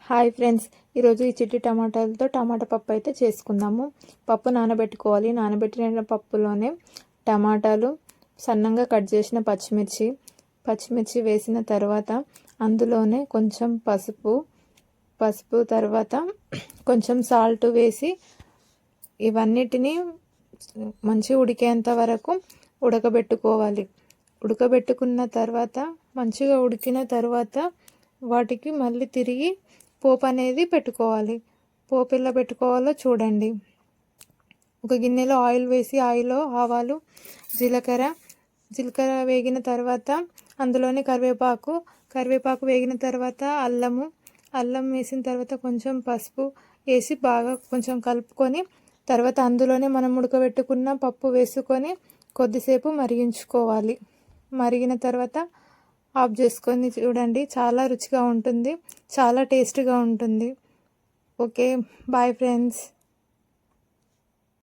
Hi friends, ఈరోజు ఈ చిట్టి టమాటాలతో టమాటా పప్పు అయితే చేసుకుందాము. పప్పు నానబెట్టుకోవాలి. నానబెట్టిన పప్పులోనే టమాటాలు, సన్నంగా కట్ చేసిన పచ్చిమిర్చి వేసిన తర్వాత అందులోనే కొంచెం పసుపు తర్వాత కొంచెం సాల్ట్ వేసి ఇవన్నిటిని మంచిగా ఉడికేంత వరకు ఉడకబెట్టుకోవాలి. ఉడకబెట్టుకున్న తర్వాత మంచిగా ఉడికిన తర్వాత వాటికి మళ్ళీ తిరిగి పోపు అనేది పెట్టుకోవాలి. పోపు ఎలా పెట్టుకోవాలో చూడండి. ఒక గిన్నెలో ఆయిల్ వేసి ఆయిల్లో ఆవాలు, జీలకర్ర వేగిన తర్వాత అందులోనే కరివేపాకు వేగిన తర్వాత అల్లం వేసిన తర్వాత కొంచెం పసుపు వేసి బాగా కొంచెం కలుపుకొని తర్వాత అందులోనే మనం ఉడకబెట్టుకున్న పప్పు వేసుకొని కొద్దిసేపు మరిగించుకోవాలి. మరిగిన తర్వాత ఆఫ్ చేసుకొని చూడండి, చాలా రుచిగా ఉంటుంది, చాలా టేస్ట్గా ఉంటుంది. Okay, bye friends.